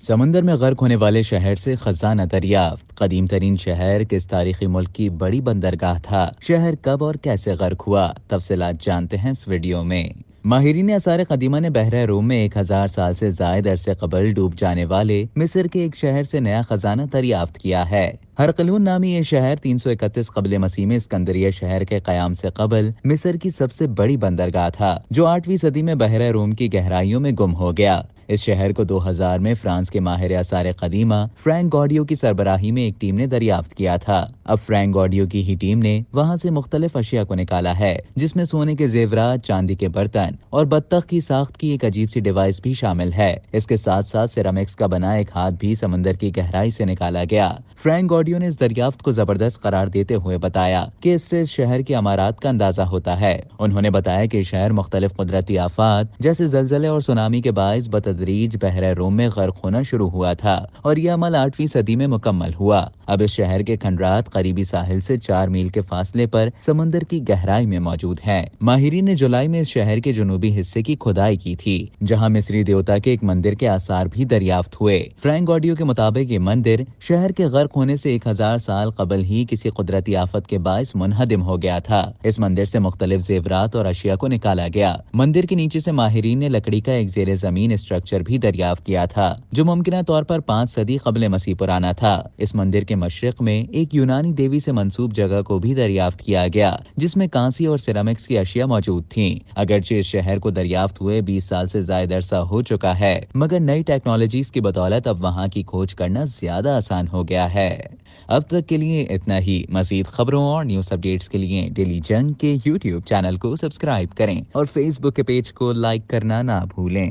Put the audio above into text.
سمندر میں غرق ہونے والے شہر سے خزانہ دریافت۔ قدیم ترین شہر کس تاریخی ملک کی بڑی بندرگاہ تھا؟ شہر کب اور کیسے غرق ہوا؟ تفصیلات جانتے ہیں اس ویڈیو میں۔ ماہرین آثار قدیمہ نے بحر روم میں 1000 سال سے زائد عرصے قبل ڈوب جانے والے مصر کے ایک شہر سے نیا خزانہ دریافت کیا ہے۔ ہرقلون نامی یہ شہر 331 قبل مسیح میں اسکندریہ شہر کے قیام سے قبل مصر کی سب سے بڑی بندرگاہ تھا، جو 8ویں صدی میں بحر روم کی گہرائیوں میں گم ہو گیا۔ اس شہر کو 2000 میں فرانس کے ماہر آثار قدیمہ فرینک گوڈیو کی سربراہی میں ایک ٹیم نے دریافت کیا تھا۔ اب فرینک گوڈیو کی ہی ٹیم نے وہاں سے مختلف اشیاء کو نکالا ہے، جس میں سونے کے زیورات، چاندی کے برتن اور بطخ کی ساخت کی ایک عجیب سی ڈیوائس بھی شامل ہے۔ اس کے ساتھ ساتھ سیرامکس کا بنا ایک ہاتھ بھی سمندر کی گہرائی سے نکالا گیا۔ فرینک گوڈیو نے اس دریافت کو زبردست قرار دیتے ہوئے بتایا کہ اس سے شہر کی عمارات کا اندازہ ہوتا ہے۔ انہوں نے بتایا کہ شہر مختلف قدرتی آفات جیسے زلزلے اور سونامی کے باعث بتدریج بحر روم میں غرق ہونا شروع ہوا تھا، اور یہ عمل 8ویں صدی میں مکمل ہوا۔ اب اس شہر کے کھنڈرات قریبی ساحل سے 4 میل کے فاصلے پر سمندر کی گہرائی میں موجود ہیں۔ ماہرین نے جولائی میں اس شہر کے جنوبی حصے کی کھدائی کی تھی، جہاں مصری دیوتا کے ایک مندر کے آثار بھی دریافت ہوئے۔ فرینک گوڈیو کے مطابق یہ مندر شہر کے غرق ہونے سے 1000 سال قبل ہی کسی قدرتی آفت کے باعث منہدم ہو گیا تھا۔ اس مندر سے مختلف زیورات اور اشیاء کو نکالا گیا۔ مندر کے نیچے سے ماہرین نے لکڑی کا ایک زیر زمین اسٹرکچر بھی دریافت کیا تھا، جو ممکنہ طور پر 5 صدی قبل مسیح پرانا تھا۔ اس مندر کے مشرق میں ایک یونانی دیوی سے منسوب جگہ کو بھی دریافت کیا گیا، جس میں کانسی اور سیرامکس کی اشیاء موجود تھیں۔ اگرچہ اس شہر کو دریافت ہوئے 20 سال سے زائد عرصہ ہو چکا ہے، مگر نئی ٹیکنالوجیز کی بدولت اب وہاں کی کھوج کرنا زیادہ آسان ہو گیا ہے۔ اب تک کے لیے اتنا ہی۔ مزید خبروں اور نیوز اپڈیٹس کے لیے ڈیلی جنگ کے YouTube چینل کو سبسکرائب کریں اور فیس بک کے پیج کو لائک کرنا نہ بھولیں۔